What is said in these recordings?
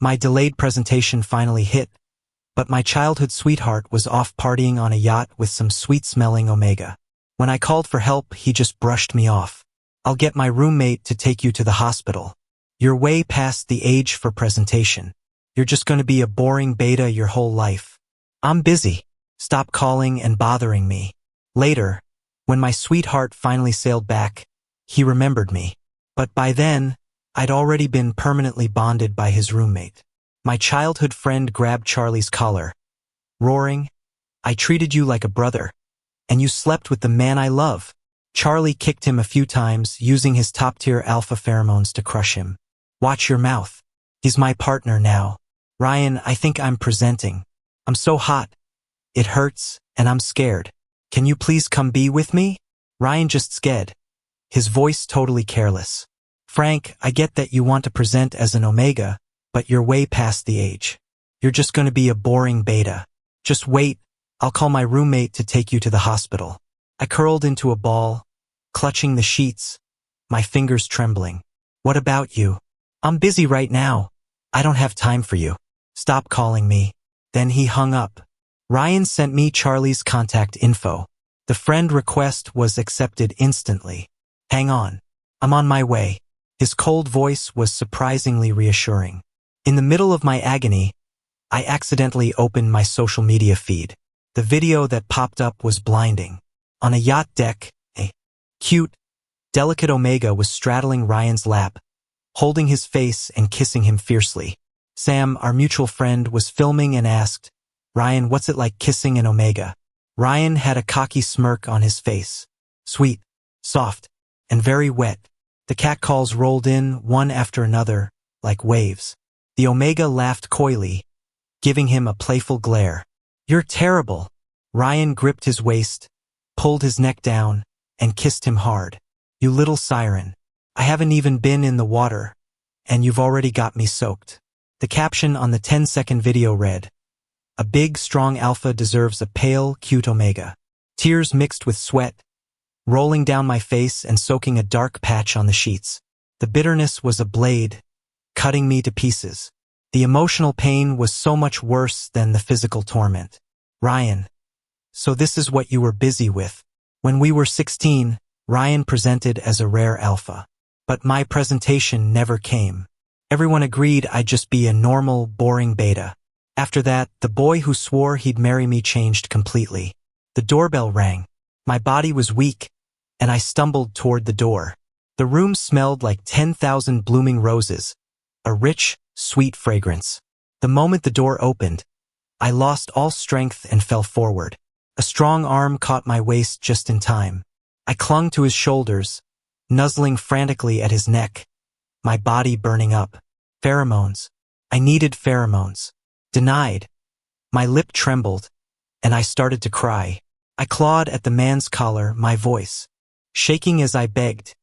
My delayed presentation finally hit, but my childhood sweetheart was off partying on a yacht with some sweet-smelling omega. When I called for help, he just brushed me off. I'll get my roommate to take you to the hospital. You're way past the age for presentation. You're just going to be a boring beta your whole life. I'm busy. Stop calling and bothering me. Later, when my sweetheart finally sailed back, he remembered me. But by then, I'd already been permanently bonded by his roommate. My childhood friend grabbed Charlie's collar, roaring, "I treated you like a brother, and you slept with the man I love." Charlie kicked him a few times, using his top-tier alpha pheromones to crush him. "Watch your mouth. He's my partner now. Ryan, I think I'm presenting. I'm so hot. It hurts, and I'm scared. Can you please come be with me?" Ryan just scared, his voice totally careless. "Frank, I get that you want to present as an omega, but you're way past the age. You're just going to be a boring beta. Just wait, I'll call my roommate to take you to the hospital." I curled into a ball, clutching the sheets, my fingers trembling. "What about you? I'm busy right now. I don't have time for you. Stop calling me." Then he hung up. Ryan sent me Charlie's contact info. The friend request was accepted instantly. "Hang on. I'm on my way." His cold voice was surprisingly reassuring. In the middle of my agony, I accidentally opened my social media feed. The video that popped up was blinding. On a yacht deck, a cute, delicate omega was straddling Ryan's lap, holding his face and kissing him fiercely. Sam, our mutual friend, was filming and asked, "Ryan, what's it like kissing an omega?" Ryan had a cocky smirk on his face. Sweet, soft, and very wet. The catcalls rolled in, one after another, like waves. The omega laughed coyly, giving him a playful glare. "You're terrible." Ryan gripped his waist, pulled his neck down, and kissed him hard. "You little siren. I haven't even been in the water, and you've already got me soaked." The caption on the 10-second video read, "A big, strong alpha deserves a pale, cute omega." Tears mixed with sweat, rolling down my face and soaking a dark patch on the sheets. The bitterness was a blade, cutting me to pieces. The emotional pain was so much worse than the physical torment. "Ryan, so this is what you were busy with." When we were 16, Ryan presented as a rare alpha. But my presentation never came. Everyone agreed I'd just be a normal, boring beta. After that, the boy who swore he'd marry me changed completely. The doorbell rang. My body was weak, and I stumbled toward the door. The room smelled like 10,000 blooming roses, a rich, sweet fragrance. The moment the door opened, I lost all strength and fell forward. A strong arm caught my waist just in time. I clung to his shoulders, nuzzling frantically at his neck, my body burning up. Pheromones. I needed pheromones. Denied. My lip trembled, and I started to cry. I clawed at the man's collar, my voice shaking as I begged,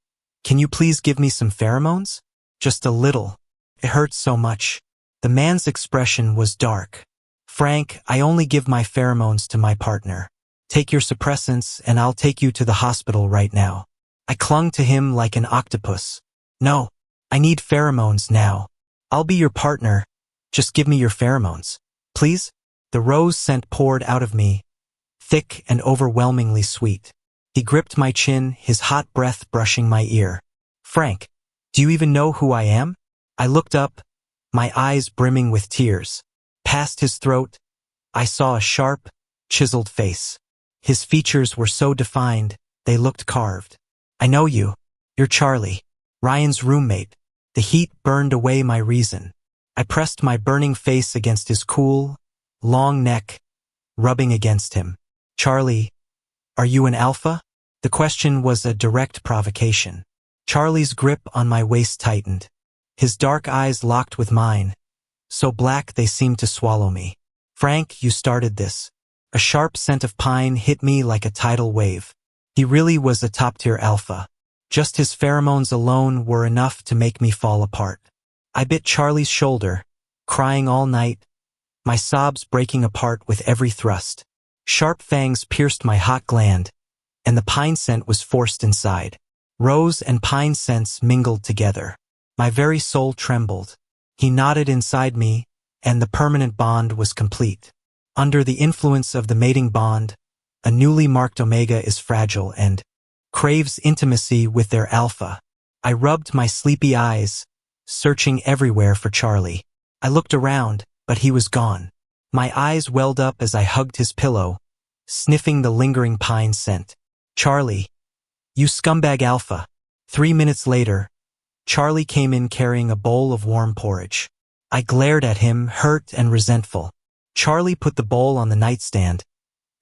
"Can you please give me some pheromones? Just a little. It hurts so much." The man's expression was dark. "Frank, I only give my pheromones to my partner. Take your suppressants and I'll take you to the hospital right now." I clung to him like an octopus. "No, I need pheromones now. I'll be your partner. Just give me your pheromones, please." The rose scent poured out of me, thick and overwhelmingly sweet. He gripped my chin, his hot breath brushing my ear. "Frank, do you even know who I am?" I looked up, my eyes brimming with tears. Past his throat, I saw a sharp, chiseled face. His features were so defined, they looked carved. "I know you. You're Charlie, Ryan's roommate." The heat burned away my reason. I pressed my burning face against his cool, long neck, rubbing against him. "Charlie, are you an alpha?" The question was a direct provocation. Charlie's grip on my waist tightened. His dark eyes locked with mine, so black they seemed to swallow me. "Frank, you started this." A sharp scent of pine hit me like a tidal wave. He really was a top-tier alpha. Just his pheromones alone were enough to make me fall apart. I bit Charlie's shoulder, crying all night, my sobs breaking apart with every thrust. Sharp fangs pierced my hot gland, and the pine scent was forced inside. Rose and pine scents mingled together. My very soul trembled. He nodded inside me, and the permanent bond was complete. Under the influence of the mating bond, a newly marked omega is fragile and craves intimacy with their alpha. I rubbed my sleepy eyes, searching everywhere for Charlie. I looked around, but he was gone. My eyes welled up as I hugged his pillow, sniffing the lingering pine scent. Charlie, you scumbag alpha. 3 minutes later, Charlie came in carrying a bowl of warm porridge. I glared at him, hurt and resentful. Charlie put the bowl on the nightstand,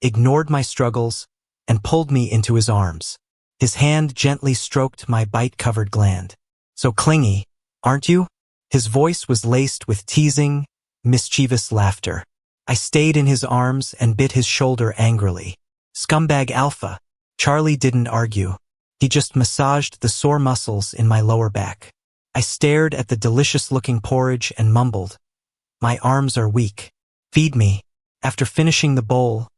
ignored my struggles, and pulled me into his arms. His hand gently stroked my bite-covered gland. So clingy, aren't you? His voice was laced with teasing, mischievous laughter. I stayed in his arms and bit his shoulder angrily. Scumbag alpha. Charlie didn't argue. He just massaged the sore muscles in my lower back. I stared at the delicious-looking porridge and mumbled, "My arms are weak. Feed me." After finishing the bowl,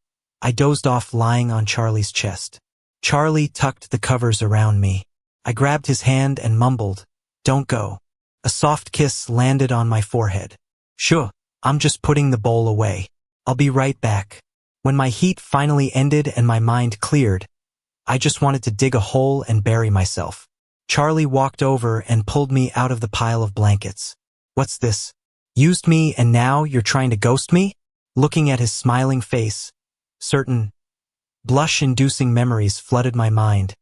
I dozed off lying on Charlie's chest. Charlie tucked the covers around me. I grabbed his hand and mumbled, "Don't go." A soft kiss landed on my forehead. "Sure, I'm just putting the bowl away. I'll be right back." When my heat finally ended and my mind cleared, I just wanted to dig a hole and bury myself. Charlie walked over and pulled me out of the pile of blankets. "What's this? Used me and now you're trying to ghost me?" Looking at his smiling face, certain blush-inducing memories flooded my mind,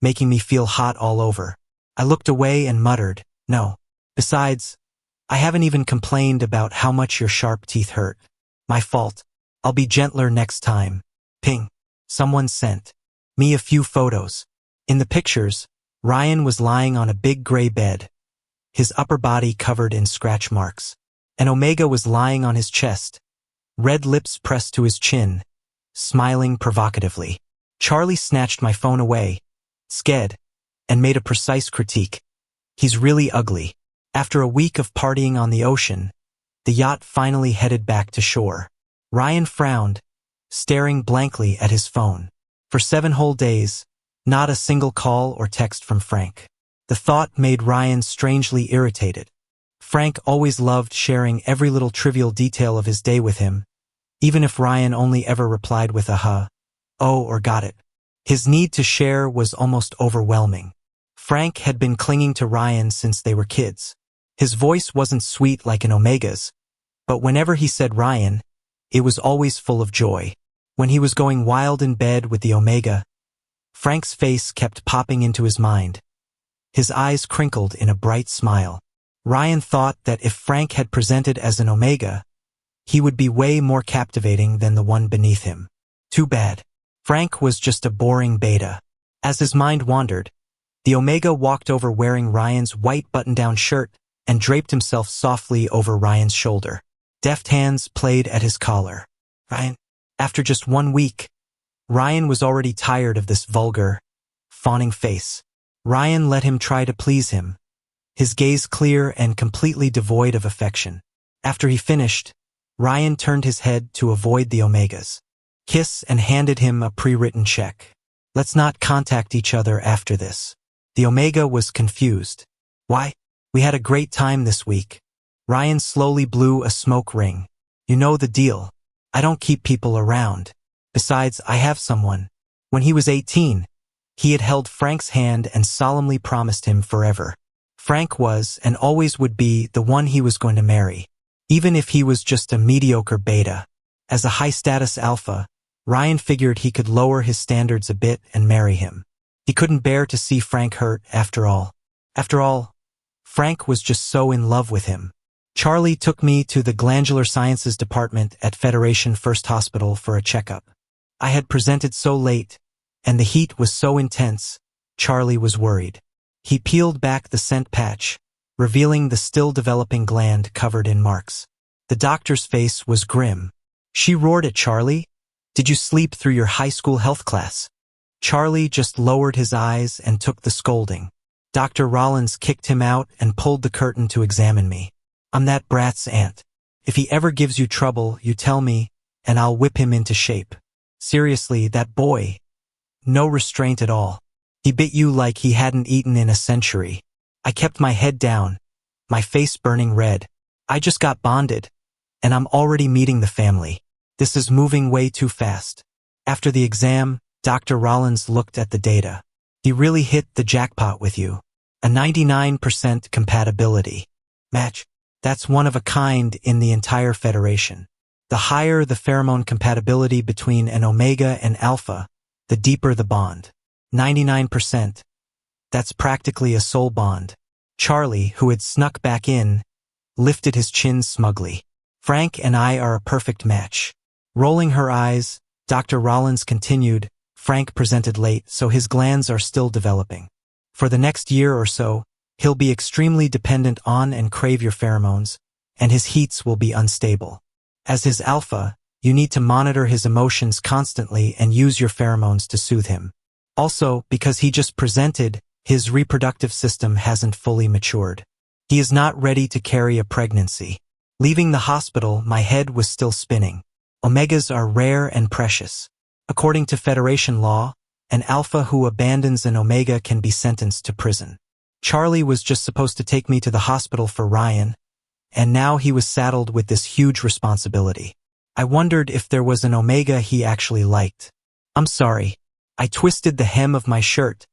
making me feel hot all over. I looked away and muttered, "No. Besides, I haven't even complained about how much your sharp teeth hurt. My fault. I'll be gentler next time." Ping. Someone sent me a few photos. In the pictures, Ryan was lying on a big gray bed, his upper body covered in scratch marks. An omega was lying on his chest, red lips pressed to his chin, smiling provocatively. Charlie snatched my phone away, scared, and made a precise critique. "He's really ugly." After a week of partying on the ocean, the yacht finally headed back to shore. Ryan frowned, staring blankly at his phone. For 7 whole days, not a single call or text from Frank. The thought made Ryan strangely irritated. Frank always loved sharing every little trivial detail of his day with him, even if Ryan only ever replied with a huh, oh, or got it. His need to share was almost overwhelming. Frank had been clinging to Ryan since they were kids. His voice wasn't sweet like an omega's, but whenever he said Ryan, it was always full of joy. When he was going wild in bed with the omega, Frank's face kept popping into his mind. His eyes crinkled in a bright smile. Ryan thought that if Frank had presented as an omega, he would be way more captivating than the one beneath him. Too bad. Frank was just a boring beta. As his mind wandered, the omega walked over wearing Ryan's white button-down shirt and draped himself softly over Ryan's shoulder. Deft hands played at his collar. Ryan. After just 1 week, Ryan was already tired of this vulgar, fawning face. Ryan let him try to please him, his gaze clear and completely devoid of affection. After he finished, Ryan turned his head to avoid the omegas. Kiss and handed him a pre-written check. "Let's not contact each other after this." The omega was confused. "Why? We had a great time this week." Ryan slowly blew a smoke ring. "You know the deal. I don't keep people around. Besides, I have someone." When he was 18, he had held Frank's hand and solemnly promised him forever. Frank was, and always would be, the one he was going to marry, even if he was just a mediocre beta. As a high-status alpha, Ryan figured he could lower his standards a bit and marry him. He couldn't bear to see Frank hurt, after all. After all, Frank was just so in love with him. Charlie took me to the Glandular Sciences Department at Federation First Hospital for a checkup. I had presented so late, and the heat was so intense, Charlie was worried. He peeled back the scent patch, revealing the still-developing gland covered in marks. The doctor's face was grim. She roared at Charlie, "Did you sleep through your high school health class?" Charlie just lowered his eyes and took the scolding. Dr. Rollins kicked him out and pulled the curtain to examine me. "I'm that brat's aunt. If he ever gives you trouble, you tell me, and I'll whip him into shape. Seriously, that boy. No restraint at all. He bit you like he hadn't eaten in a century." I kept my head down, my face burning red. I just got bonded, and I'm already meeting the family. This is moving way too fast. After the exam, Dr. Rollins looked at the data. He really hit the jackpot with you. A 99% compatibility match. That's one of a kind in the entire Federation. The higher the pheromone compatibility between an omega and alpha, the deeper the bond. 99%. That's practically a soul bond. Charlie, who had snuck back in, lifted his chin smugly. Frank and I are a perfect match. Rolling her eyes, Dr. Rollins continued. Frank presented late, so his glands are still developing. For the next year or so, he'll be extremely dependent on and crave your pheromones, and his heats will be unstable. As his alpha, you need to monitor his emotions constantly and use your pheromones to soothe him. Also, because he just presented, his reproductive system hasn't fully matured. He is not ready to carry a pregnancy. Leaving the hospital, my head was still spinning. Omegas are rare and precious. According to Federation law, an alpha who abandons an omega can be sentenced to prison. Charlie was just supposed to take me to the hospital for Ryan, and now he was saddled with this huge responsibility. I wondered if there was an omega he actually liked. I'm sorry. I twisted the hem of my shirt,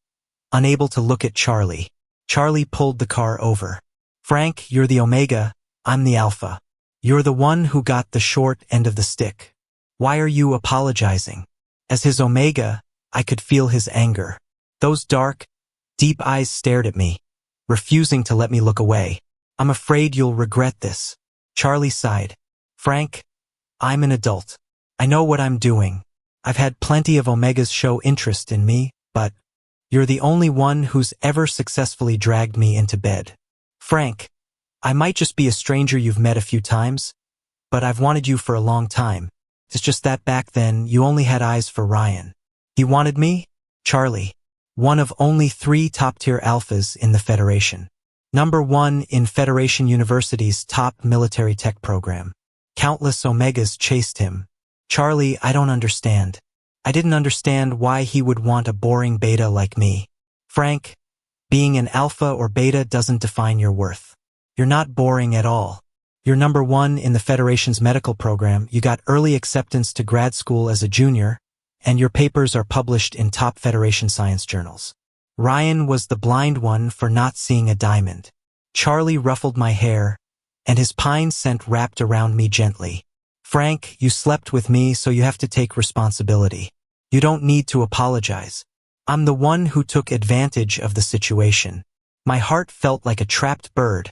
unable to look at Charlie. Charlie pulled the car over. Frank, you're the omega, I'm the alpha. You're the one who got the short end of the stick. Why are you apologizing? As his omega, I could feel his anger. Those dark, deep eyes stared at me, refusing to let me look away. I'm afraid you'll regret this. Charlie sighed. Frank, I'm an adult. I know what I'm doing. I've had plenty of omegas show interest in me, but you're the only one who's ever successfully dragged me into bed. Frank, I might just be a stranger you've met a few times, but I've wanted you for a long time. It's just that back then you only had eyes for Ryan. He wanted me? Charlie, one of only 3 top-tier alphas in the Federation. Number 1 in Federation University's top military tech program. Countless omegas chased him. Charlie, I don't understand. I didn't understand why he would want a boring beta like me. Frank, being an alpha or beta doesn't define your worth. You're not boring at all. You're number 1 in the Federation's medical program, you got early acceptance to grad school as a junior, and your papers are published in top Federation science journals. Ryan was the blind one for not seeing a diamond. Charlie ruffled my hair, and his pine scent wrapped around me gently. Frank, you slept with me, so you have to take responsibility. You don't need to apologize. I'm the one who took advantage of the situation. My heart felt like a trapped bird,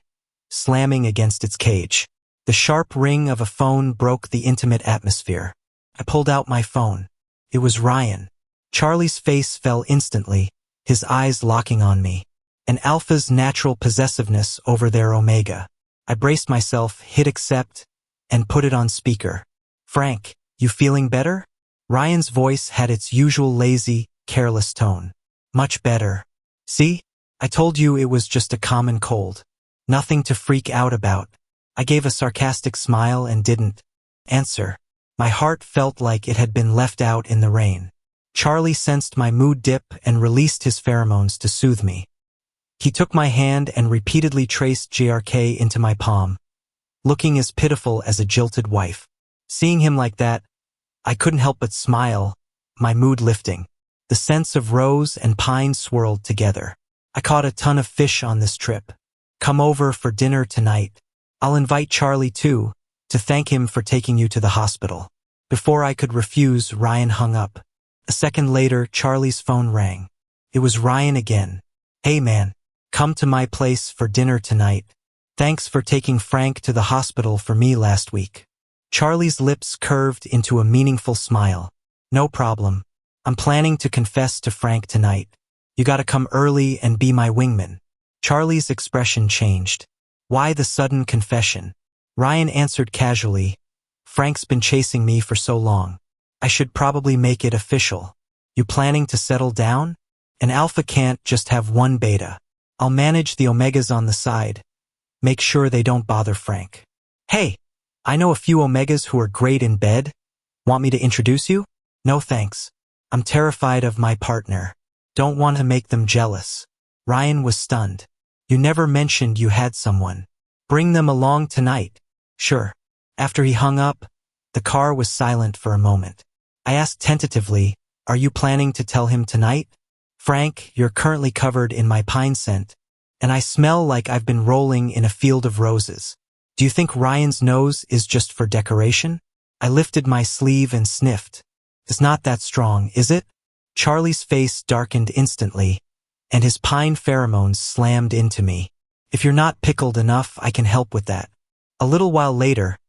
slamming against its cage. The sharp ring of a phone broke the intimate atmosphere. I pulled out my phone. It was Ryan. Charlie's face fell instantly, his eyes locking on me. An alpha's natural possessiveness over their omega. I braced myself, hit accept, and put it on speaker. Frank, you feeling better? Ryan's voice had its usual lazy, careless tone. Much better. See? I told you it was just a common cold. Nothing to freak out about. I gave a sarcastic smile and didn't answer. My heart felt like it had been left out in the rain. Charlie sensed my mood dip and released his pheromones to soothe me. He took my hand and repeatedly traced JRK into my palm, looking as pitiful as a jilted wife. Seeing him like that, I couldn't help but smile, my mood lifting. The scents of rose and pine swirled together. I caught a ton of fish on this trip. Come over for dinner tonight. I'll invite Charlie too, to thank him for taking you to the hospital. Before I could refuse, Ryan hung up. A second later, Charlie's phone rang. It was Ryan again. Hey man, come to my place for dinner tonight. Thanks for taking Frank to the hospital for me last week. Charlie's lips curved into a meaningful smile. No problem. I'm planning to confess to Frank tonight. You gotta come early and be my wingman. Charlie's expression changed. Why the sudden confession? Ryan answered casually. Frank's been chasing me for so long. I should probably make it official. You planning to settle down? An alpha can't just have one beta. I'll manage the omegas on the side. Make sure they don't bother Frank. Hey, I know a few omegas who are great in bed. Want me to introduce you? No thanks. I'm terrified of my partner. Don't want to make them jealous. Ryan was stunned. You never mentioned you had someone. Bring them along tonight. Sure. After he hung up, the car was silent for a moment. I asked tentatively, are you planning to tell him tonight? Frank, you're currently covered in my pine scent, and I smell like I've been rolling in a field of roses. Do you think Ryan's nose is just for decoration? I lifted my sleeve and sniffed. It's not that strong, is it? Charlie's face darkened instantly, and his pine pheromones slammed into me. If you're not pickled enough, I can help with that. A little while later,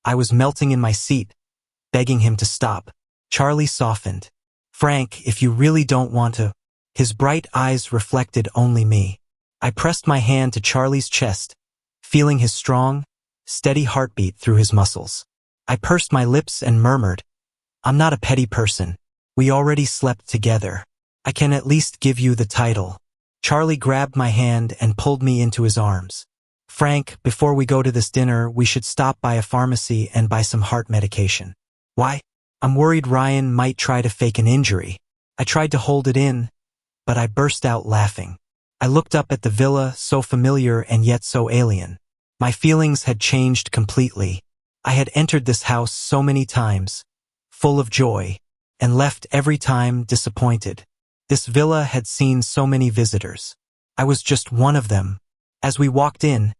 I was melting in my seat, begging him to stop. Charlie softened. Frank, if you really don't want to. His bright eyes reflected only me. I pressed my hand to Charlie's chest, feeling his strong, steady heartbeat through his muscles. I pursed my lips and murmured, I'm not a petty person. We already slept together. I can at least give you the title. Charlie grabbed my hand and pulled me into his arms. Frank, before we go to this dinner, we should stop by a pharmacy and buy some heart medication. Why? I'm worried Ryan might try to fake an injury. I tried to hold it in, but I burst out laughing. I looked up at the villa, so familiar and yet so alien. My feelings had changed completely. I had entered this house so many times, full of joy, and left every time disappointed. This villa had seen so many visitors. I was just one of them. As we walked in,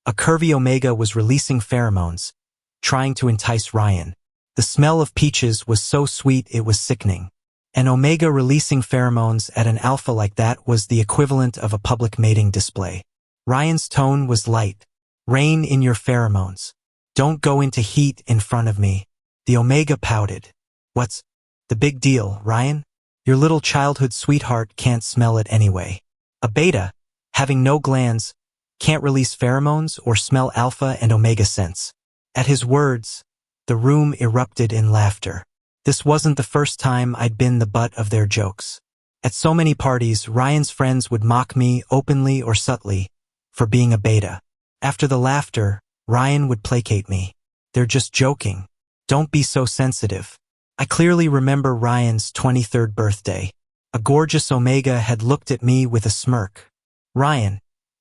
a curvy Omega was releasing pheromones, trying to entice Ryan. The smell of peaches was so sweet it was sickening. An Omega releasing pheromones at an alpha like that was the equivalent of a public mating display. Ryan's tone was light. Rein in your pheromones. Don't go into heat in front of me. The Omega pouted. What's the big deal, Ryan? Your little childhood sweetheart can't smell it anyway. A beta, having no glands, can't release pheromones or smell alpha and omega scents. At his words, the room erupted in laughter. This wasn't the first time I'd been the butt of their jokes. At so many parties, Ryan's friends would mock me openly or subtly for being a beta. After the laughter, Ryan would placate me. They're just joking. Don't be so sensitive. I clearly remember Ryan's 23rd birthday. A gorgeous Omega had looked at me with a smirk. Ryan,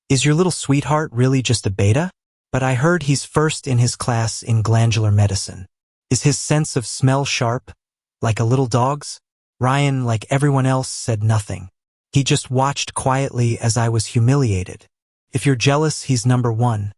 is your little sweetheart really just a beta? But I heard he's first in his class in glandular medicine. Is his sense of smell sharp, like a little dog's? Ryan, like everyone else, said nothing. He just watched quietly as I was humiliated. If you're jealous, he's number one.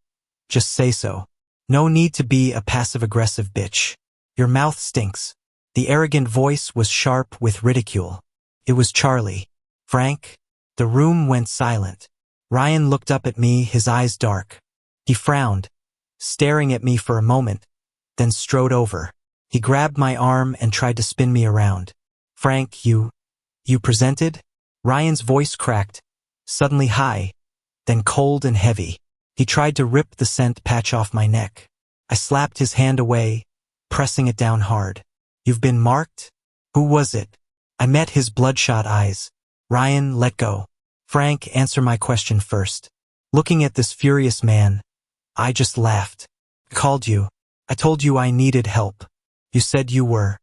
Just say so. No need to be a passive-aggressive bitch. Your mouth stinks. The arrogant voice was sharp with ridicule. It was Charlie. Frank? The room went silent. Ryan looked up at me, his eyes dark. He frowned, staring at me for a moment, then strode over. He grabbed my arm and tried to spin me around. Frank, you presented? Ryan's voice cracked, suddenly high, then cold and heavy. He tried to rip the scent patch off my neck. I slapped his hand away, pressing it down hard. You've been marked? Who was it? I met his bloodshot eyes. Ryan, let go. Frank, answer my question first. Looking at this furious man, I just laughed. I called you. I told you I needed help. You said you were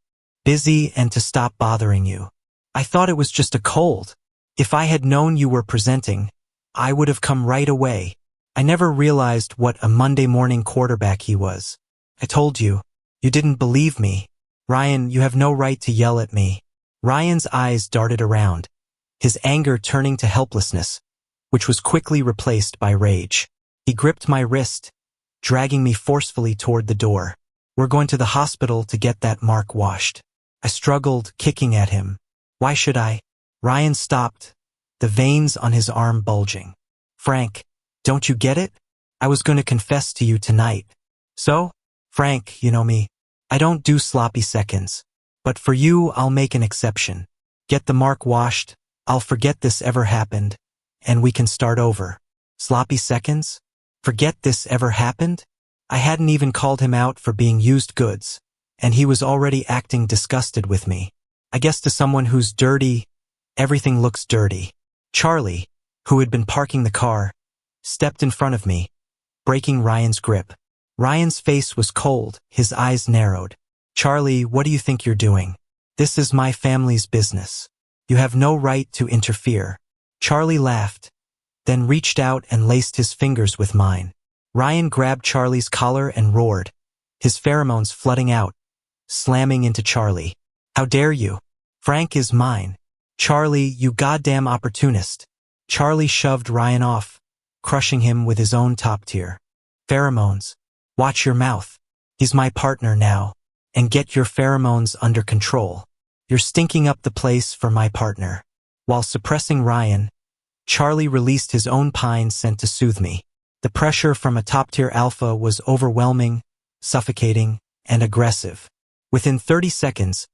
busy and to stop bothering you. I thought it was just a cold. If I had known you were presenting, I would have come right away. I never realized what a Monday morning quarterback he was. I told you. You didn't believe me. Ryan, you have no right to yell at me. Ryan's eyes darted around, his anger turning to helplessness, which was quickly replaced by rage. He gripped my wrist, dragging me forcefully toward the door. We're going to the hospital to get that mark washed. I struggled, kicking at him. Why should I? Ryan stopped, the veins on his arm bulging. Frank, don't you get it? I was going to confess to you tonight. So? Frank, you know me. I don't do sloppy seconds. But for you, I'll make an exception. Get the mark washed, I'll forget this ever happened, and we can start over. Sloppy seconds? Forget this ever happened? I hadn't even called him out for being used goods, and he was already acting disgusted with me. I guess to someone who's dirty, everything looks dirty. Charlie, who had been parking the car, stepped in front of me, breaking Ryan's grip. Ryan's face was cold, his eyes narrowed. Charlie, what do you think you're doing? This is my family's business. You have no right to interfere. Charlie laughed, then reached out and laced his fingers with mine. Ryan grabbed Charlie's collar and roared, his pheromones flooding out, slamming into Charlie. How dare you? Frank is mine. Charlie, you goddamn opportunist. Charlie shoved Ryan off, crushing him with his own top tier. Pheromones. Watch your mouth. He's my partner now. And get your pheromones under control. You're stinking up the place for my partner. While suppressing Ryan, Charlie released his own pine scent to soothe me. The pressure from a top-tier alpha was overwhelming, suffocating, and aggressive. Within 30 seconds,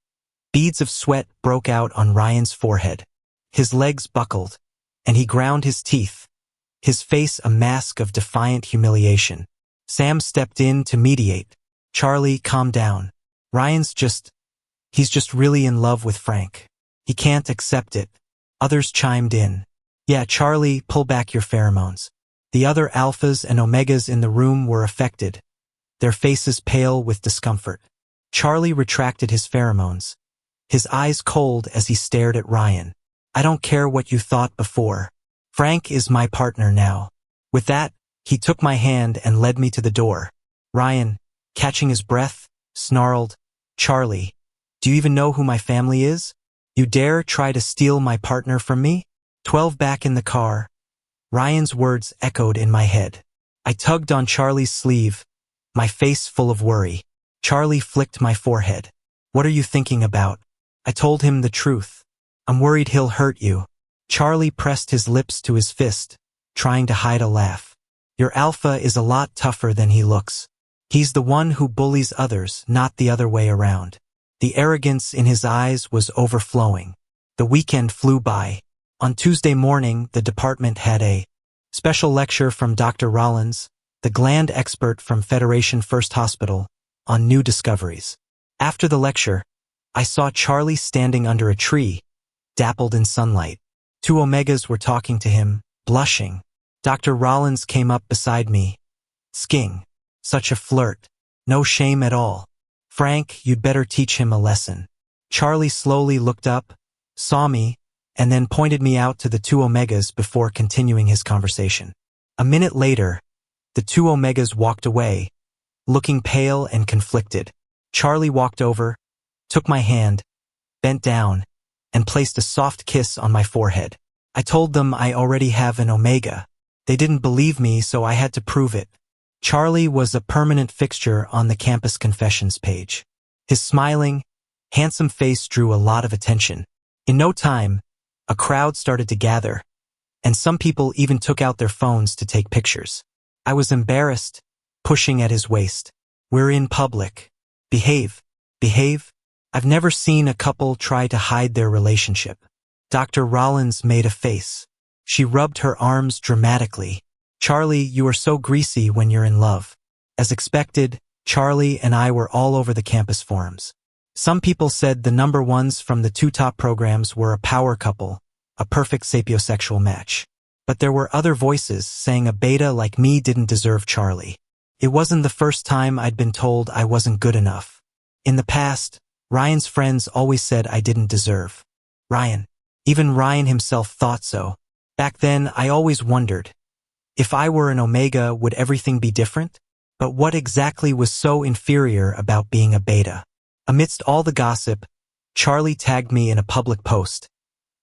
beads of sweat broke out on Ryan's forehead. His legs buckled, and he ground his teeth, his face a mask of defiant humiliation. Sam stepped in to mediate. Charlie, calm down. He's just really in love with Frank. He can't accept it. Others chimed in. Yeah, Charlie, pull back your pheromones. The other alphas and omegas in the room were affected, their faces pale with discomfort. Charlie retracted his pheromones, his eyes cold as he stared at Ryan. I don't care what you thought before. Frank is my partner now. With that, he took my hand and led me to the door. Ryan, catching his breath, snarled, Charlie, do you even know who my family is? You dare try to steal my partner from me? 12 back in the car. Ryan's words echoed in my head. I tugged on Charlie's sleeve, my face full of worry. Charlie flicked my forehead. What are you thinking about? I told him the truth. I'm worried he'll hurt you. Charlie pressed his lips to his fist, trying to hide a laugh. Your alpha is a lot tougher than he looks. He's the one who bullies others, not the other way around. The arrogance in his eyes was overflowing. The weekend flew by. On Tuesday morning, the department had a special lecture from Dr. Rollins, the gland expert from Federation First Hospital, on new discoveries. After the lecture, I saw Charlie standing under a tree, dappled in sunlight. 2 omegas were talking to him, blushing. Dr. Rollins came up beside me. Sking. Such a flirt. No shame at all. Frank, you'd better teach him a lesson. Charlie slowly looked up, saw me, and then pointed me out to the 2 omegas before continuing his conversation. A minute later, the 2 omegas walked away, looking pale and conflicted. Charlie walked over, took my hand, bent down, and placed a soft kiss on my forehead. I told them I already have an omega. They didn't believe me, so I had to prove it. Charlie was a permanent fixture on the campus confessions page. His smiling, handsome face drew a lot of attention. In no time, a crowd started to gather, and some people even took out their phones to take pictures. I was embarrassed, pushing at his waist. We're in public. Behave. Behave? I've never seen a couple try to hide their relationship. Dr. Rollins made a face. She rubbed her arms dramatically. Charlie, you are so greasy when you're in love. As expected, Charlie and I were all over the campus forums. Some people said the number ones from the 2 top programs were a power couple, a perfect sapiosexual match. But there were other voices saying a beta like me didn't deserve Charlie. It wasn't the first time I'd been told I wasn't good enough. In the past, Ryan's friends always said I didn't deserve Ryan. Even Ryan himself thought so. Back then, I always wondered, if I were an omega, would everything be different? But what exactly was so inferior about being a beta? Amidst all the gossip, Charlie tagged me in a public post.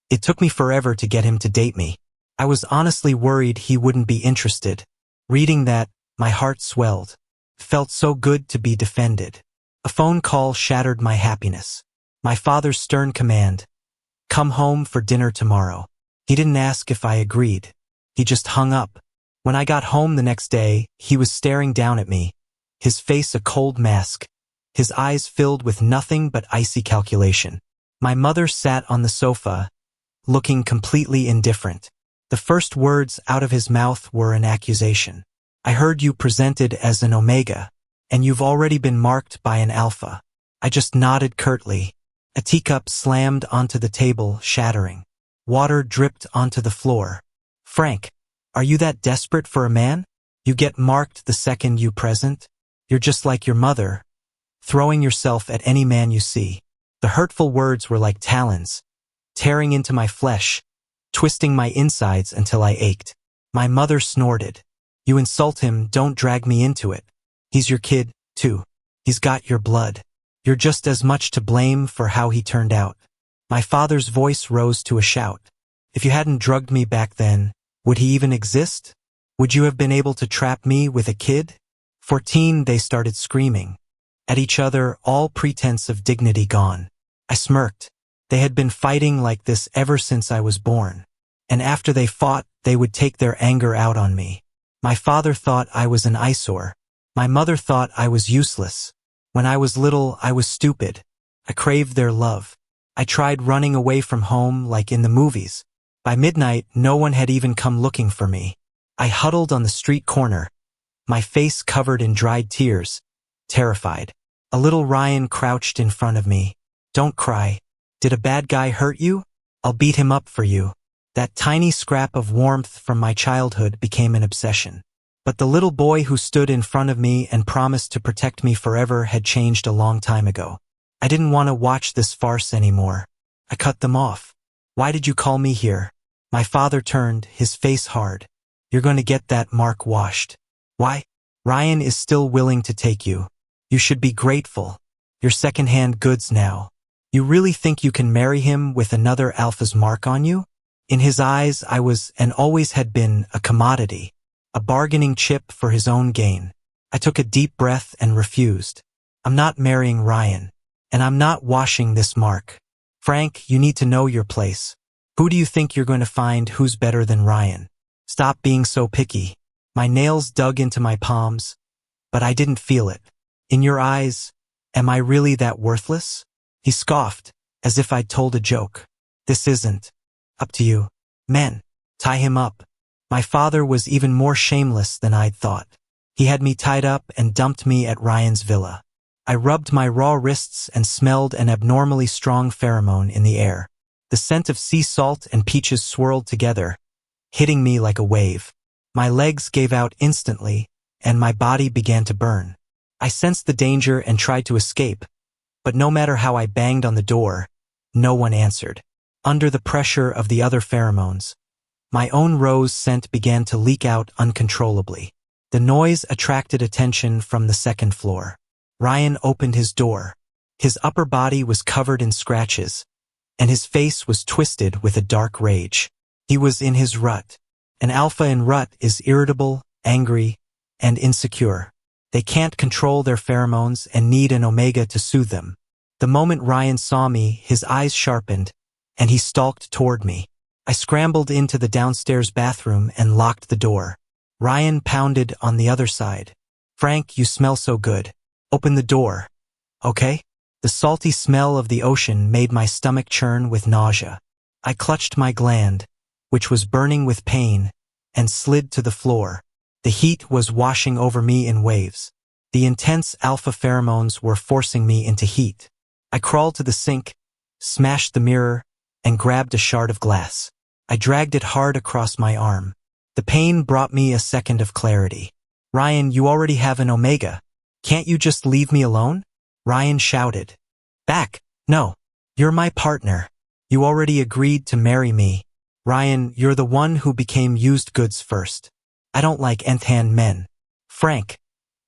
It took me forever to get him to date me. I was honestly worried he wouldn't be interested. Reading that, my heart swelled. Felt so good to be defended. A phone call shattered my happiness. My father's stern command, come home for dinner tomorrow. He didn't ask if I agreed. He just hung up. When I got home the next day, he was staring down at me, his face a cold mask, his eyes filled with nothing but icy calculation. My mother sat on the sofa, looking completely indifferent. The first words out of his mouth were an accusation. I heard you presented as an omega, and you've already been marked by an alpha. I just nodded curtly. A teacup slammed onto the table, shattering. Water dripped onto the floor. Frank, are you that desperate for a man? You get marked the second you present? You're just like your mother, throwing yourself at any man you see. The hurtful words were like talons, tearing into my flesh, twisting my insides until I ached. My mother snorted. You insult him, don't drag me into it. He's your kid, too. He's got your blood. You're just as much to blame for how he turned out. My father's voice rose to a shout. If you hadn't drugged me back then, would he even exist? Would you have been able to trap me with a kid? 14, they started screaming at each other, all pretense of dignity gone. I smirked. They had been fighting like this ever since I was born. And after they fought, they would take their anger out on me. My father thought I was an eyesore. My mother thought I was useless. When I was little, I was stupid. I craved their love. I tried running away from home like in the movies. By midnight, no one had even come looking for me. I huddled on the street corner, my face covered in dried tears, terrified. A little Ryan crouched in front of me. Don't cry. Did a bad guy hurt you? I'll beat him up for you. That tiny scrap of warmth from my childhood became an obsession. But the little boy who stood in front of me and promised to protect me forever had changed a long time ago. I didn't want to watch this farce anymore. I cut them off. Why did you call me here? My father turned, his face hard. You're going to get that mark washed. Why? Ryan is still willing to take you. You should be grateful. You're second-hand goods now. You really think you can marry him with another alpha's mark on you? In his eyes, I was, and always had been, a commodity, a bargaining chip for his own gain. I took a deep breath and refused. I'm not marrying Ryan, and I'm not washing this mark. Frank, you need to know your place. Who do you think you're going to find who's better than Ryan? Stop being so picky. My nails dug into my palms, but I didn't feel it. In your eyes, am I really that worthless? He scoffed, as if I'd told a joke. This isn't. Up to you. Men, tie him up. My father was even more shameless than I'd thought. He had me tied up and dumped me at Ryan's villa. I rubbed my raw wrists and smelled an abnormally strong pheromone in the air. The scent of sea salt and peaches swirled together, hitting me like a wave. My legs gave out instantly, and my body began to burn. I sensed the danger and tried to escape, but no matter how I banged on the door, no one answered. Under the pressure of the other pheromones, my own rose scent began to leak out uncontrollably. The noise attracted attention from the second floor. Ryan opened his door. His upper body was covered in scratches, and his face was twisted with a dark rage. He was in his rut. An alpha in rut is irritable, angry, and insecure. They can't control their pheromones and need an omega to soothe them. The moment Ryan saw me, his eyes sharpened, and he stalked toward me. I scrambled into the downstairs bathroom and locked the door. Ryan pounded on the other side. Frank, you smell so good. Open the door. Okay? The salty smell of the ocean made my stomach churn with nausea. I clutched my gland, which was burning with pain, and slid to the floor. The heat was washing over me in waves. The intense alpha pheromones were forcing me into heat. I crawled to the sink, smashed the mirror, and grabbed a shard of glass. I dragged it hard across my arm. The pain brought me a second of clarity. Ryan, you already have an omega. Can't you just leave me alone? Ryan shouted. Back. No. You're my partner. You already agreed to marry me. Ryan, you're the one who became used goods first. I don't like nth-hand men. Frank,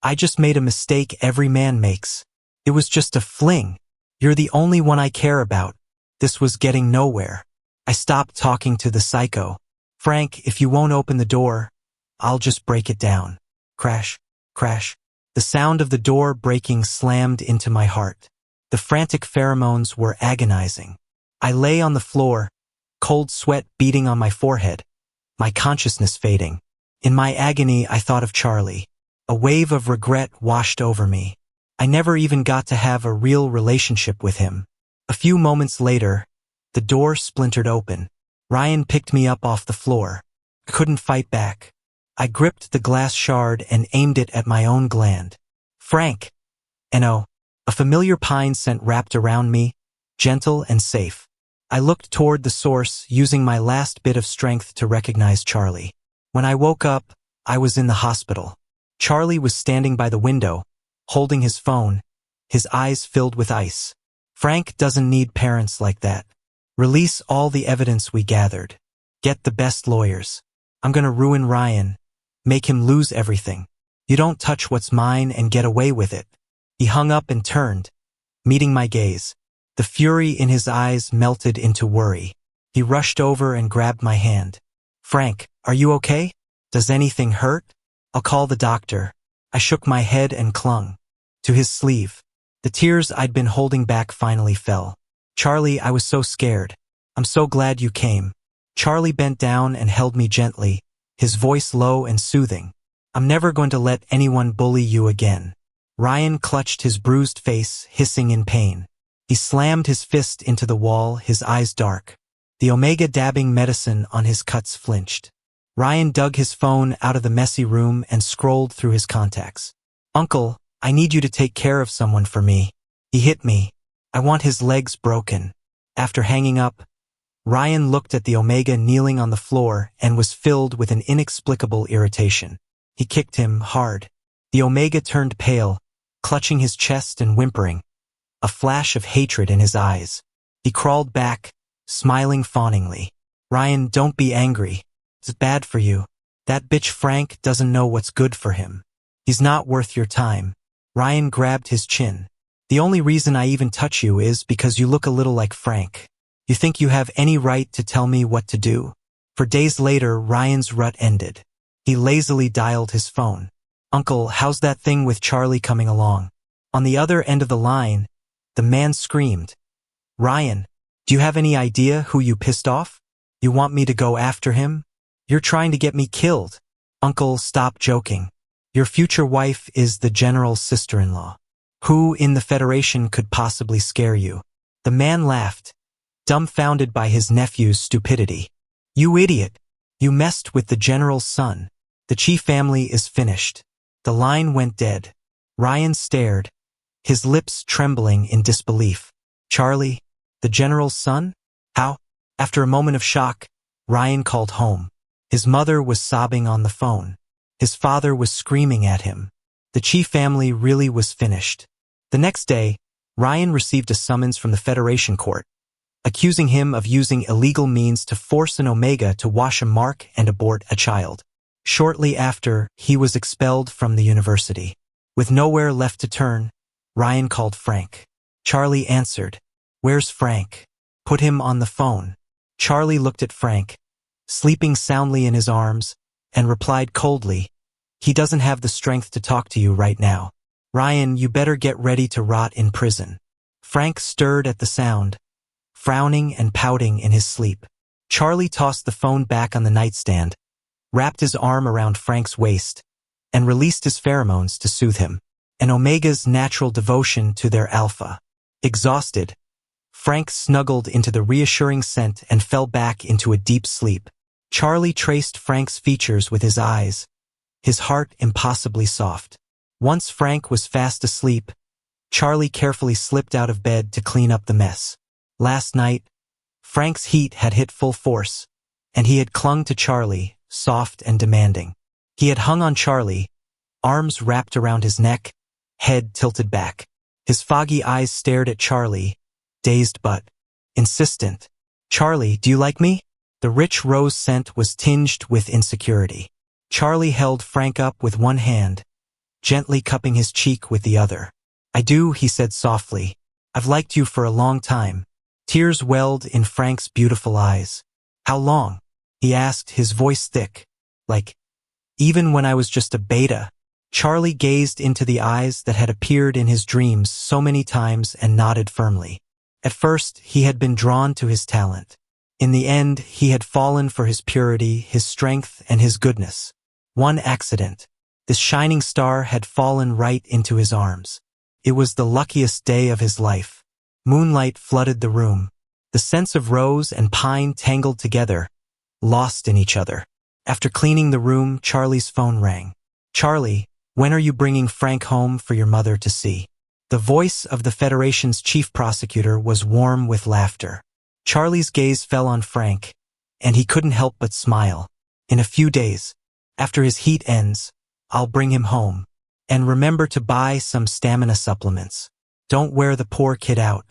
I just made a mistake every man makes. It was just a fling. You're the only one I care about. This was getting nowhere. I stopped talking to the psycho. Frank, if you won't open the door, I'll just break it down. Crash, crash. The sound of the door breaking slammed into my heart. The frantic pheromones were agonizing. I lay on the floor, cold sweat beating on my forehead, my consciousness fading. In my agony, I thought of Charlie. A wave of regret washed over me. I never even got to have a real relationship with him. A few moments later, the door splintered open. Ryan picked me up off the floor. I couldn't fight back. I gripped the glass shard and aimed it at my own gland. Frank! N.O. A familiar pine scent wrapped around me, gentle and safe. I looked toward the source, using my last bit of strength to recognize Charlie. When I woke up, I was in the hospital. Charlie was standing by the window, holding his phone, his eyes filled with ice. Frank doesn't need parents like that. Release all the evidence we gathered. Get the best lawyers. I'm gonna ruin Ryan, Make him lose everything. You don't touch what's mine and get away with it. He hung up and turned, meeting my gaze. The fury in his eyes melted into worry. He rushed over and grabbed my hand. Frank, are you okay? Does anything hurt? I'll call the doctor. I shook my head and clung to his sleeve. The tears I'd been holding back finally fell. Charlie, I was so scared. I'm so glad you came. Charlie bent down and held me gently, his voice low and soothing. I'm never going to let anyone bully you again. Ryan clutched his bruised face, hissing in pain. He slammed his fist into the wall, his eyes dark. The omega dabbing medicine on his cuts flinched. Ryan dug his phone out of the messy room and scrolled through his contacts. Uncle, I need you to take care of someone for me. He hit me. I want his legs broken. After hanging up, Ryan looked at the omega kneeling on the floor and was filled with an inexplicable irritation. He kicked him hard. The omega turned pale, clutching his chest and whimpering, a flash of hatred in his eyes. He crawled back, smiling fawningly. Ryan, don't be angry. It's bad for you. That bitch Frank doesn't know what's good for him. He's not worth your time. Ryan grabbed his chin. The only reason I even touch you is because you look a little like Frank. You think you have any right to tell me what to do? For days later, Ryan's rut ended. He lazily dialed his phone. Uncle, how's that thing with Charlie coming along? On the other end of the line, the man screamed. Ryan, do you have any idea who you pissed off? You want me to go after him? You're trying to get me killed. Uncle, stop joking. Your future wife is the general's sister-in-law. Who in the Federation could possibly scare you? The man laughed, dumbfounded by his nephew's stupidity. You idiot. You messed with the general's son. The Chi family is finished. The line went dead. Ryan stared, his lips trembling in disbelief. Charlie, the general's son? How? After a moment of shock, Ryan called home. His mother was sobbing on the phone. His father was screaming at him. The Chi family really was finished. The next day, Ryan received a summons from the Federation court, accusing him of using illegal means to force an omega to wash a mark and abort a child. Shortly after, he was expelled from the university. With nowhere left to turn, Ryan called Frank. Charlie answered. Where's Frank? Put him on the phone. Charlie looked at Frank, sleeping soundly in his arms, and replied coldly, he doesn't have the strength to talk to you right now. Ryan, you better get ready to rot in prison. Frank stirred at the sound, frowning and pouting in his sleep. Charlie tossed the phone back on the nightstand, wrapped his arm around Frank's waist, and released his pheromones to soothe him, an omega's natural devotion to their alpha. Exhausted, Frank snuggled into the reassuring scent and fell back into a deep sleep. Charlie traced Frank's features with his eyes, his heart impossibly soft. Once Frank was fast asleep, Charlie carefully slipped out of bed to clean up the mess. Last night, Frank's heat had hit full force, and he had clung to Charlie, soft and demanding. He had hung on Charlie, arms wrapped around his neck, head tilted back. His foggy eyes stared at Charlie, dazed but insistent. Charlie, do you like me? The rich rose scent was tinged with insecurity. Charlie held Frank up with one hand, gently cupping his cheek with the other. I do, he said softly. I've liked you for a long time. Tears welled in Frank's beautiful eyes. How long? He asked, his voice thick. Like, even when I was just a beta. Charlie gazed into the eyes that had appeared in his dreams so many times and nodded firmly. At first, he had been drawn to his talent. In the end, he had fallen for his purity, his strength, and his goodness. One accident. This shining star had fallen right into his arms. It was the luckiest day of his life. Moonlight flooded the room. The scents of rose and pine tangled together, lost in each other. After cleaning the room, Charlie's phone rang. Charlie, when are you bringing Frank home for your mother to see? The voice of the Federation's chief prosecutor was warm with laughter. Charlie's gaze fell on Frank, and he couldn't help but smile. In a few days, after his heat ends, I'll bring him home. And remember to buy some stamina supplements. Don't wear the poor kid out.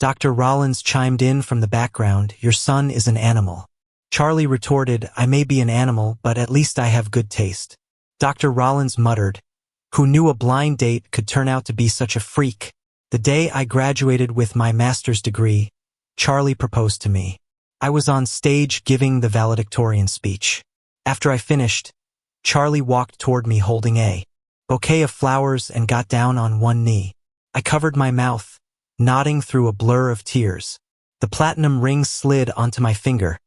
Dr. Rollins chimed in from the background, your son is an animal. Charlie retorted, I may be an animal, but at least I have good taste. Dr. Rollins muttered. Who knew a blind date could turn out to be such a freak? The day I graduated with my master's degree, Charlie proposed to me. I was on stage giving the valedictorian speech. After I finished, Charlie walked toward me holding a bouquet of flowers and got down on one knee. I covered my mouth, nodding through a blur of tears. The platinum ring slid onto my finger,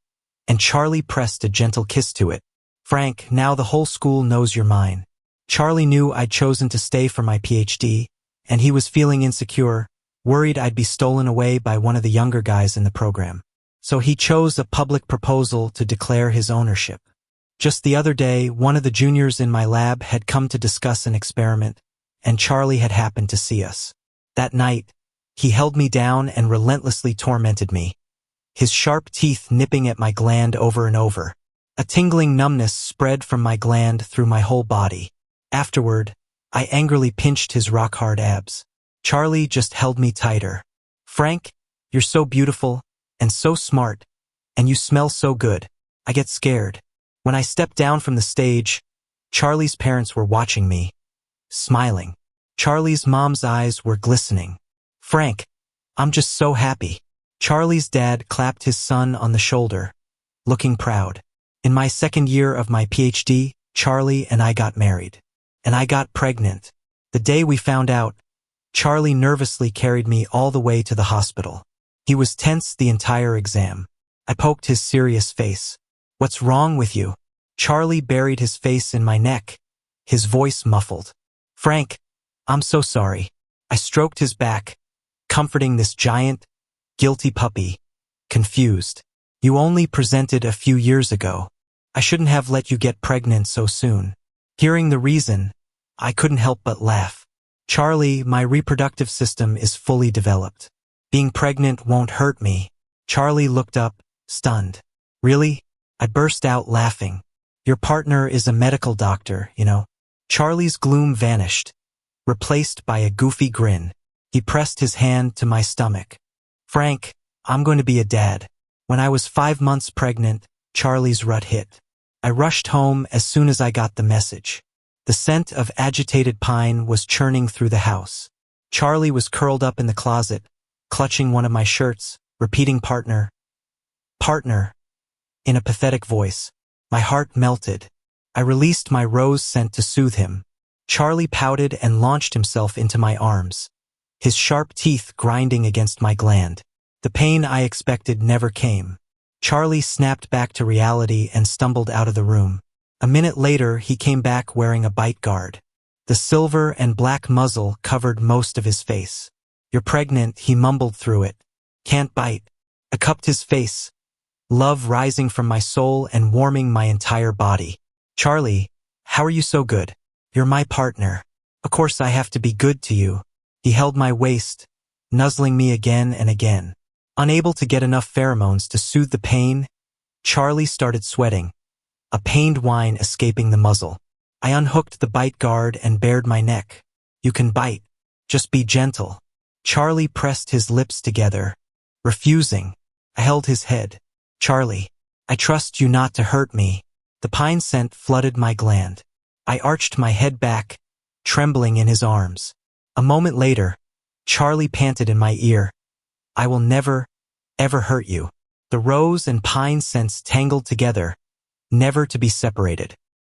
and Charlie pressed a gentle kiss to it. Frank, now the whole school knows you're mine. Charlie knew I'd chosen to stay for my PhD, and he was feeling insecure, worried I'd be stolen away by one of the younger guys in the program. So he chose a public proposal to declare his ownership. Just the other day, one of the juniors in my lab had come to discuss an experiment, and Charlie had happened to see us. That night, he held me down and relentlessly tormented me, his sharp teeth nipping at my gland over and over. A tingling numbness spread from my gland through my whole body. Afterward, I angrily pinched his rock-hard abs. Charlie just held me tighter. Frank, you're so beautiful, and so smart, and you smell so good. I get scared. When I stepped down from the stage, Charlie's parents were watching me, smiling. Charlie's mom's eyes were glistening. Frank, I'm just so happy. Charlie's dad clapped his son on the shoulder, looking proud. In my second year of my PhD, Charlie and I got married. And I got pregnant. The day we found out, Charlie nervously carried me all the way to the hospital. He was tense the entire exam. I poked his serious face. What's wrong with you? Charlie buried his face in my neck, his voice muffled. Frank, I'm so sorry. I stroked his back, comforting this giant, guilty puppy, confused. You only presented a few years ago. I shouldn't have let you get pregnant so soon. Hearing the reason, I couldn't help but laugh. Charlie, my reproductive system is fully developed. Being pregnant won't hurt me. Charlie looked up, stunned. Really? I burst out laughing. Your partner is a medical doctor, you know. Charlie's gloom vanished, replaced by a goofy grin. He pressed his hand to my stomach. Frank, I'm going to be a dad. When I was 5 months pregnant, Charlie's rut hit. I rushed home as soon as I got the message. The scent of agitated pine was churning through the house. Charlie was curled up in the closet, clutching one of my shirts, repeating partner, in a pathetic voice. My heart melted. I released my rose scent to soothe him. Charlie pouted and launched himself into my arms, his sharp teeth grinding against my gland. The pain I expected never came. Charlie snapped back to reality and stumbled out of the room. A minute later, he came back wearing a bite guard. The silver and black muzzle covered most of his face. You're pregnant, he mumbled through it. Can't bite. I cupped his face, love rising from my soul and warming my entire body. Charlie, how are you so good? You're my partner. Of course I have to be good to you. He held my waist, nuzzling me again and again. Unable to get enough pheromones to soothe the pain, Charlie started sweating, a pained whine escaping the muzzle. I unhooked the bite guard and bared my neck. You can bite. Just be gentle. Charlie pressed his lips together, refusing. I held his head. Charlie, I trust you not to hurt me. The pine scent flooded my gland. I arched my head back, trembling in his arms. A moment later, Charlie panted in my ear. I will never, ever hurt you. The rose and pine scents tangled together, never to be separated.